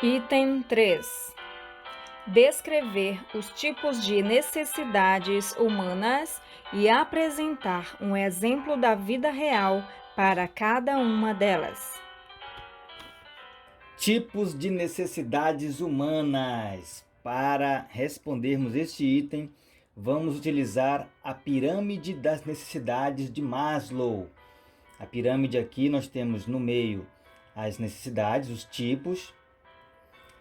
Item 3. Descrever os tipos de necessidades humanas e apresentar um exemplo da vida real para cada uma delas. Tipos de necessidades humanas. Para respondermos este item, vamos utilizar a pirâmide das necessidades de Maslow. A pirâmide aqui nós temos no meio as necessidades, os tipos.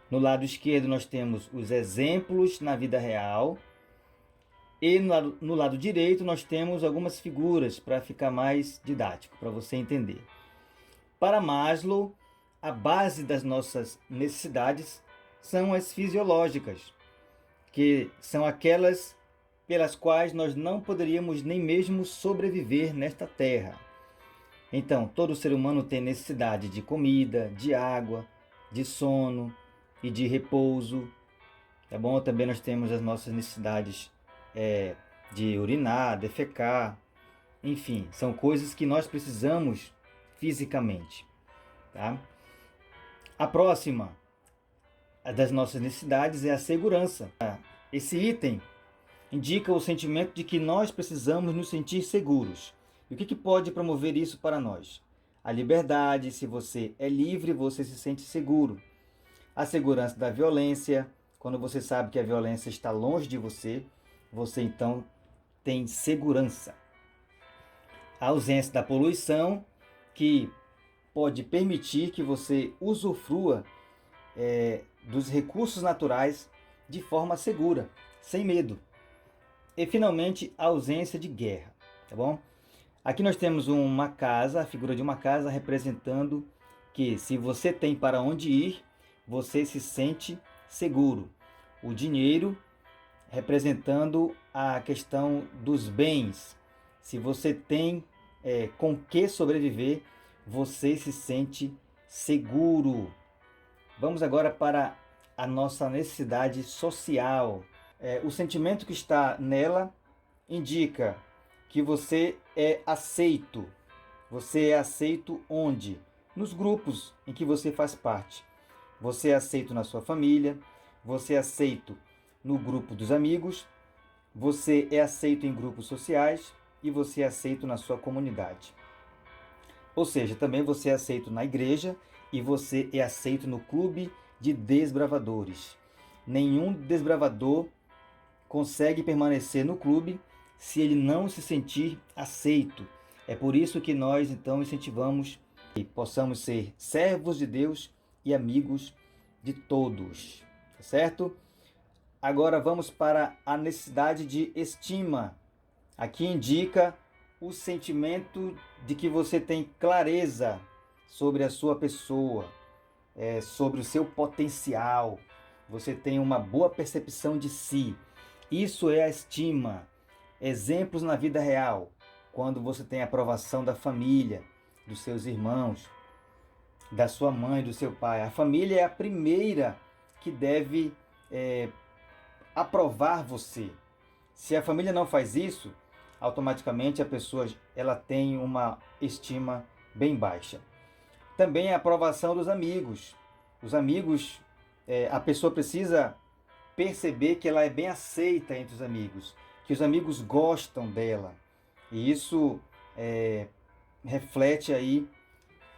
No lado esquerdo nós temos os exemplos na vida real. E no lado direito nós temos algumas figuras para ficar mais didático, para você entender. Para Maslow, a base das nossas necessidades são as fisiológicas, que são aquelas pelas quais nós não poderíamos nem mesmo sobreviver nesta terra. Então, todo ser humano tem necessidade de comida, de água, de sono e de repouso. Tá bom? Também nós temos as nossas necessidades de urinar, defecar, enfim, são coisas que nós precisamos fisicamente. Tá? A próxima das nossas necessidades é a segurança. Esse item indica o sentimento de que nós precisamos nos sentir seguros. E o que pode promover isso para nós? A liberdade. Se você é livre, você se sente seguro. A segurança da violência. Quando você sabe que a violência está longe de você, você então tem segurança. A ausência da poluição, que pode permitir que você usufrua dos recursos naturais de forma segura, sem medo. E finalmente, a ausência de guerra, tá bom? Aqui nós temos uma casa, a figura de uma casa representando que se você tem para onde ir, você se sente seguro. O dinheiro representando a questão dos bens. Se você tem com que sobreviver, você se sente seguro. Vamos agora para a nossa necessidade social. O sentimento que está nela indica que você é aceito. Você é aceito onde? Nos grupos em que você faz parte. Você é aceito na sua família, você é aceito no grupo dos amigos, você é aceito em grupos sociais e você é aceito na sua comunidade. Ou seja, também você é aceito na igreja e você é aceito no clube de desbravadores. Nenhum desbravador consegue permanecer no clube se ele não se sentir aceito. É por isso que nós então incentivamos que possamos ser servos de Deus e amigos de todos, tá certo? Agora vamos para a necessidade de estima. Aqui indica o sentimento de que você tem clareza sobre a sua pessoa, sobre o seu potencial. Você tem uma boa percepção de si. Isso é a estima. Exemplos na vida real, quando você tem a aprovação da família, dos seus irmãos, da sua mãe, do seu pai. A família é a primeira que deve aprovar você. Se a família não faz isso, automaticamente a pessoa ela tem uma estima bem baixa. Também a aprovação dos amigos. Os amigos, a pessoa precisa perceber que ela é bem aceita entre os amigos, que os amigos gostam dela. E isso reflete aí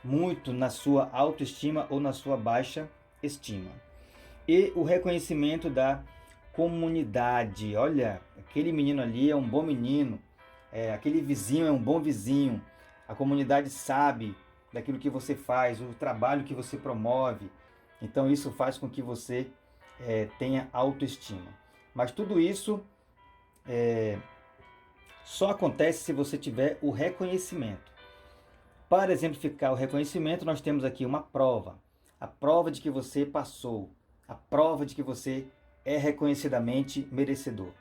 muito na sua autoestima ou na sua baixa estima. E o reconhecimento da comunidade. Olha, aquele menino ali é um bom menino, aquele vizinho é um bom vizinho. A comunidade sabe daquilo que você faz, o trabalho que você promove. Então isso faz com que você tenha autoestima. Mas tudo isso só acontece se você tiver o reconhecimento. Para exemplificar o reconhecimento, nós temos aqui uma prova. A prova de que você passou. A prova de que você é reconhecidamente merecedor.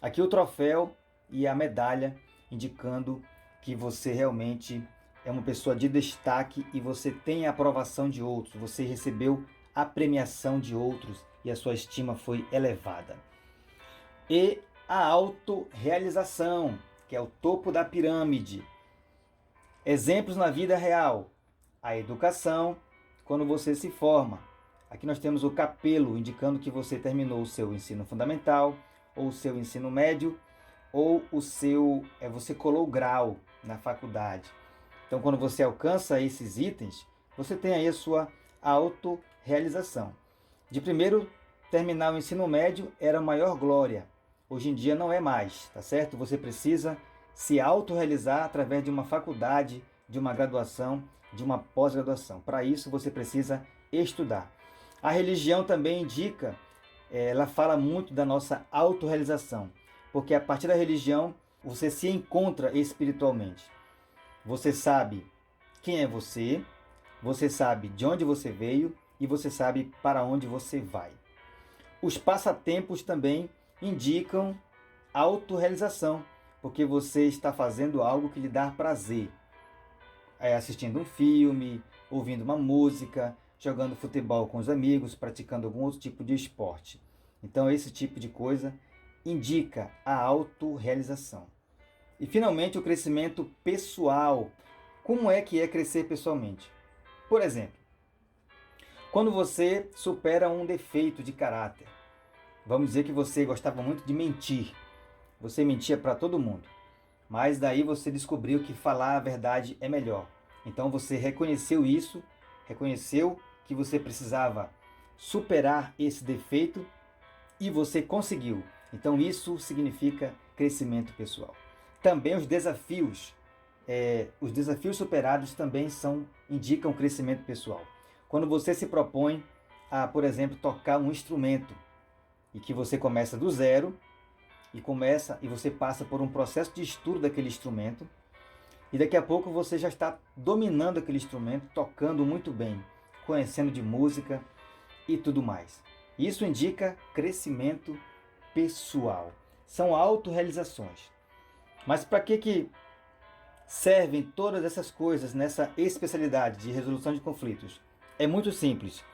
Aqui o troféu e a medalha indicando que você realmente é uma pessoa de destaque e você tem a aprovação de outros. Você recebeu a premiação de outros e a sua estima foi elevada. E a autorrealização, que é o topo da pirâmide. Exemplos na vida real. A educação, quando você se forma. Aqui nós temos o capelo, indicando que você terminou o seu ensino fundamental, ou o seu ensino médio, ou você colou o grau na faculdade. Então, quando você alcança esses itens, você tem aí a sua autorrealização. De primeiro, terminar o ensino médio era a maior glória. Hoje em dia não é mais, tá certo? Você precisa se autorrealizar através de uma faculdade, de uma graduação, de uma pós-graduação. Para isso, você precisa estudar. A religião também indica, ela fala muito da nossa autorrealização, porque a partir da religião você se encontra espiritualmente. Você sabe quem é você, você sabe de onde você veio e você sabe para onde você vai. Os passatempos também indicam autorrealização, porque você está fazendo algo que lhe dá prazer. Assistindo um filme, ouvindo uma música, jogando futebol com os amigos, praticando algum outro tipo de esporte. Então, esse tipo de coisa indica a autorrealização. E, finalmente, o crescimento pessoal. Como é que é crescer pessoalmente? Por exemplo, quando você supera um defeito de caráter, vamos dizer que você gostava muito de mentir. Você mentia para todo mundo. Mas daí você descobriu que falar a verdade é melhor. Então você reconheceu isso, reconheceu que você precisava superar esse defeito e você conseguiu. Então isso significa crescimento pessoal. Também os desafios superados também indicam crescimento pessoal. Quando você se propõe a, por exemplo, tocar um instrumento e que você começa do zero e você passa por um processo de estudo daquele instrumento e daqui a pouco você já está dominando aquele instrumento, tocando muito bem, conhecendo de música e tudo mais. Isso indica crescimento pessoal. São autorrealizações. Mas para que servem todas essas coisas nessa especialidade de resolução de conflitos? É muito simples.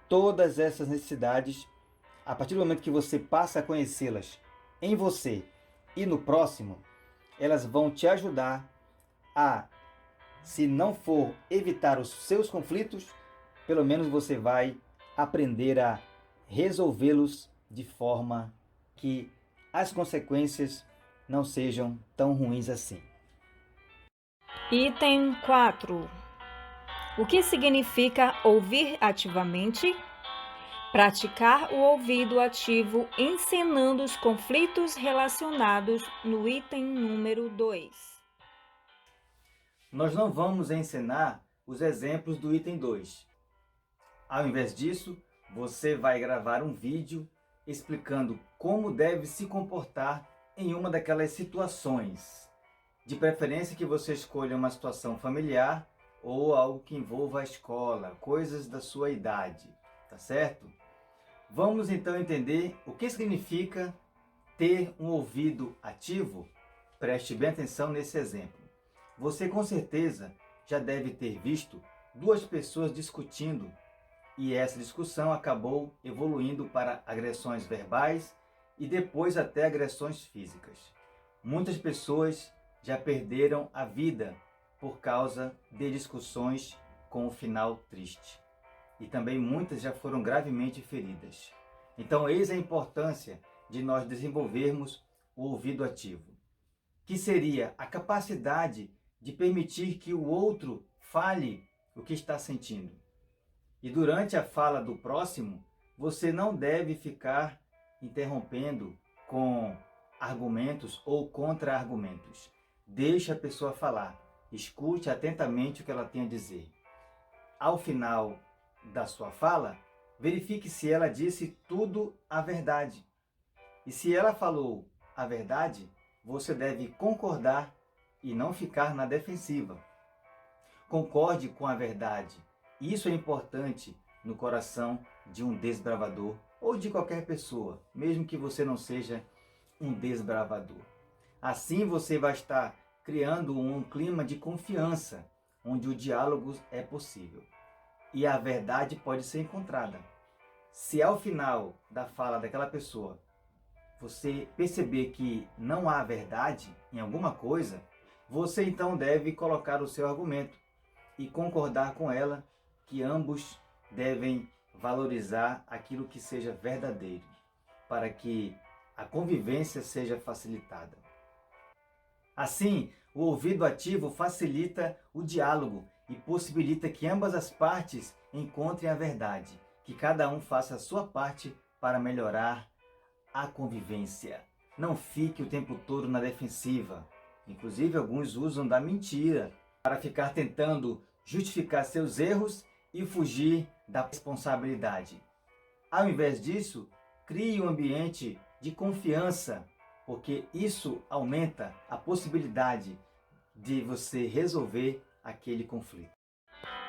Todas essas necessidades, a partir do momento que você passa a conhecê-las em você e no próximo, elas vão te ajudar a, se não for evitar os seus conflitos, pelo menos você vai aprender a resolvê-los de forma que as consequências não sejam tão ruins assim. Item 4. O que significa ouvir ativamente? Praticar o ouvido ativo encenando os conflitos relacionados no item número 2. Nós não vamos ensinar os exemplos do item 2. Ao invés disso, você vai gravar um vídeo explicando como deve se comportar em uma daquelas situações. De preferência que você escolha uma situação familiar ou algo que envolva a escola, coisas da sua idade, tá certo? Vamos então entender o que significa ter um ouvido ativo? Preste bem atenção nesse exemplo. Você com certeza já deve ter visto duas pessoas discutindo e essa discussão acabou evoluindo para agressões verbais e depois até agressões físicas. Muitas pessoas já perderam a vida por causa de discussões com um final triste. E também muitas já foram gravemente feridas. Então, eis a importância de nós desenvolvermos o ouvido ativo, que seria a capacidade de permitir que o outro fale o que está sentindo. E durante a fala do próximo, você não deve ficar interrompendo com argumentos ou contra-argumentos. Deixe a pessoa falar, escute atentamente o que ela tem a dizer. Ao final da sua fala, verifique se ela disse tudo a verdade. E se ela falou a verdade, você deve concordar e não ficar na defensiva. Concorde com a verdade. Isso é importante no coração de um desbravador ou de qualquer pessoa, mesmo que você não seja um desbravador. Assim você vai estar criando um clima de confiança, onde o diálogo é possível. E a verdade pode ser encontrada. Se ao final da fala daquela pessoa você perceber que não há verdade em alguma coisa, você então deve colocar o seu argumento e concordar com ela que ambos devem valorizar aquilo que seja verdadeiro, para que a convivência seja facilitada. Assim, o ouvido ativo facilita o diálogo e possibilita que ambas as partes encontrem a verdade, que cada um faça a sua parte para melhorar a convivência. Não fique o tempo todo na defensiva. Inclusive, alguns usam da mentira para ficar tentando justificar seus erros e fugir da responsabilidade. Ao invés disso, crie um ambiente de confiança, porque isso aumenta a possibilidade de você resolver aquele conflito.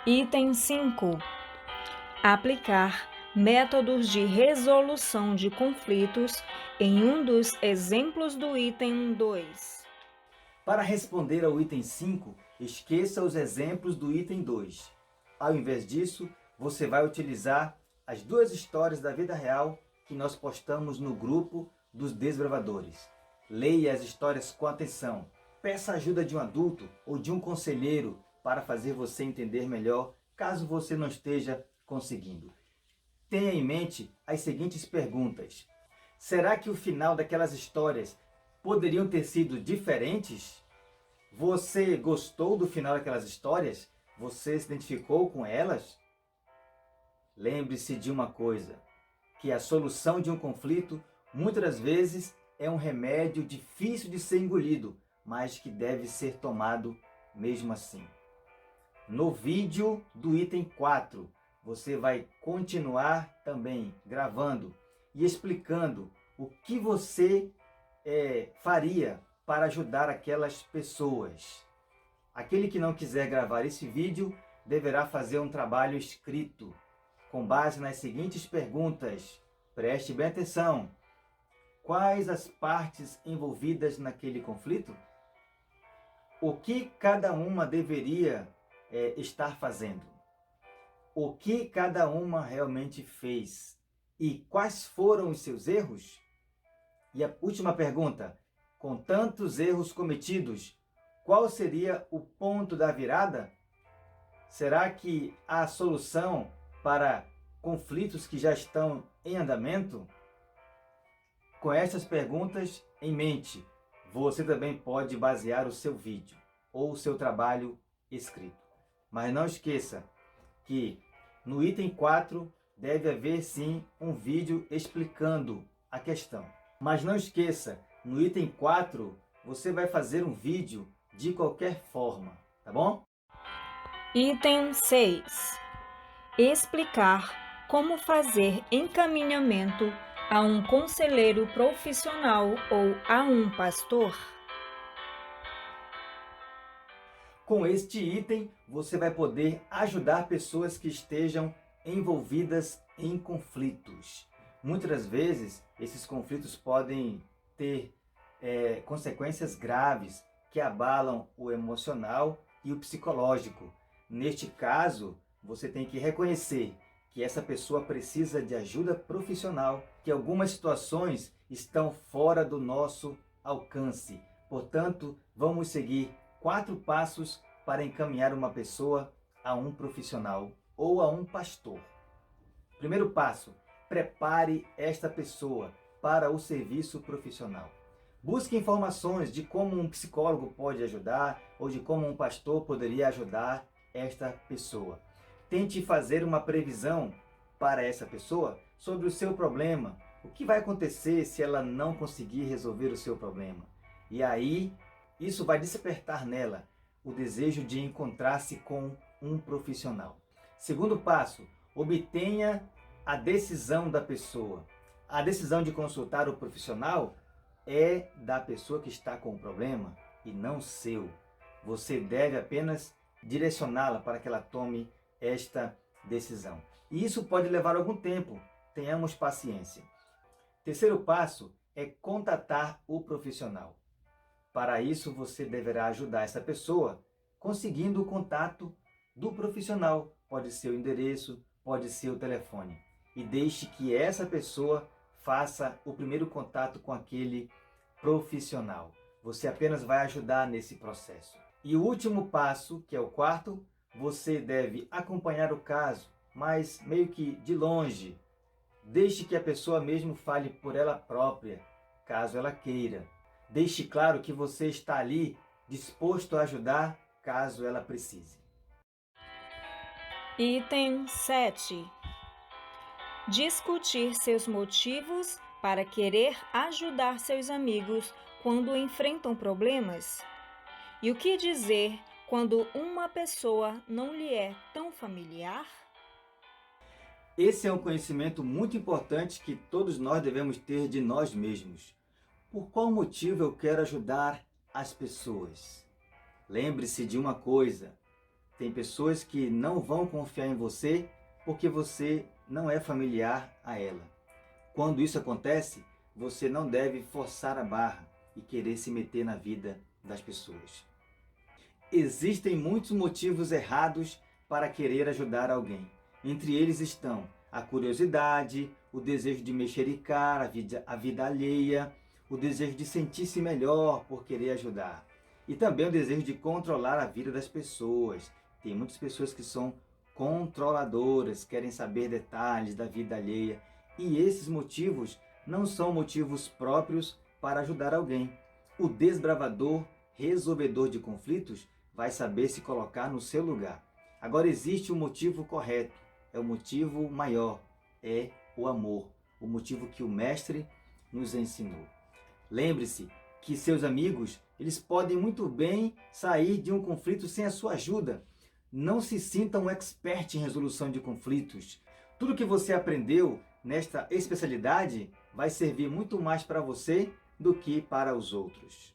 Item 5. Aplicar métodos de resolução de conflitos em um dos exemplos do item 2. Para responder ao item 5, esqueça os exemplos do item 2. Ao invés disso, você vai utilizar as duas histórias da vida real que nós postamos no grupo dos desbravadores. Leia as histórias com atenção. Peça a ajuda de um adulto ou de um conselheiro para fazer você entender melhor, caso você não esteja conseguindo. Tenha em mente as seguintes perguntas. Será que o final daquelas histórias poderiam ter sido diferentes? Você gostou do final daquelas histórias? Você se identificou com elas? Lembre-se de uma coisa, que a solução de um conflito muitas das vezes é um remédio difícil de ser engolido, mas que deve ser tomado mesmo assim. No vídeo do item 4, você vai continuar também gravando e explicando o que você faria para ajudar aquelas pessoas. Aquele que não quiser gravar esse vídeo deverá fazer um trabalho escrito, com base nas seguintes perguntas. Preste bem atenção. Quais as partes envolvidas naquele conflito? O que cada uma deveria estar fazendo? O que cada uma realmente fez? E quais foram os seus erros? E a última pergunta. Com tantos erros cometidos, qual seria o ponto da virada? Será que há solução para conflitos que já estão em andamento? Com essas perguntas em mente, você também pode basear o seu vídeo ou o seu trabalho escrito. Mas não esqueça que no item 4 deve haver sim um vídeo explicando a questão. Mas não esqueça, no item 4 você vai fazer um vídeo de qualquer forma, tá bom? Item 6. Explicar como fazer encaminhamento a um conselheiro profissional ou a um pastor. Com este item, você vai poder ajudar pessoas que estejam envolvidas em conflitos. Muitas das vezes, esses conflitos podem ter consequências graves que abalam o emocional e o psicológico. Neste caso, você tem que reconhecer que essa pessoa precisa de ajuda profissional, que algumas situações estão fora do nosso alcance. Portanto, vamos seguir 4 passos para encaminhar uma pessoa a um profissional ou a um pastor. Primeiro passo, prepare esta pessoa para o serviço profissional. Busque informações de como um psicólogo pode ajudar ou de como um pastor poderia ajudar esta pessoa. Tente fazer uma previsão para essa pessoa sobre o seu problema. O que vai acontecer se ela não conseguir resolver o seu problema? E aí, isso vai despertar nela o desejo de encontrar-se com um profissional. Segundo passo, obtenha a decisão da pessoa. A decisão de consultar o profissional é da pessoa que está com o problema e não seu. Você deve apenas direcioná-la para que ela tome esta decisão. E isso pode levar algum tempo. Tenhamos paciência. Terceiro passo é contatar o profissional. Para isso, você deverá ajudar essa pessoa conseguindo o contato do profissional. Pode ser o endereço, pode ser o telefone. E deixe que essa pessoa faça o primeiro contato com aquele profissional. Você apenas vai ajudar nesse processo. E o último passo, que é o quarto, você deve acompanhar o caso mas meio que de longe. Deixe que a pessoa mesmo fale por ela própria, caso ela queira. Deixe claro que você está ali disposto a ajudar, caso ela precise. Item 7. Discutir seus motivos para querer ajudar seus amigos quando enfrentam problemas. E o que dizer quando uma pessoa não lhe é tão familiar? Esse é um conhecimento muito importante que todos nós devemos ter de nós mesmos. Por qual motivo eu quero ajudar as pessoas? Lembre-se de uma coisa: tem pessoas que não vão confiar em você porque você não é familiar a ela. Quando isso acontece, você não deve forçar a barra e querer se meter na vida das pessoas. Existem muitos motivos errados para querer ajudar alguém. Entre eles estão a curiosidade, o desejo de mexericar a vida alheia, o desejo de sentir-se melhor por querer ajudar. E também o desejo de controlar a vida das pessoas. Tem muitas pessoas que são controladoras, querem saber detalhes da vida alheia. E esses motivos não são motivos próprios para ajudar alguém. O desbravador, resolvedor de conflitos, vai saber se colocar no seu lugar. Agora existe um motivo correto, é o motivo maior, é o amor, o motivo que o Mestre nos ensinou. Lembre-se que seus amigos, eles podem muito bem sair de um conflito sem a sua ajuda. Não se sinta um expert em resolução de conflitos. Tudo que você aprendeu nesta especialidade vai servir muito mais para você do que para os outros.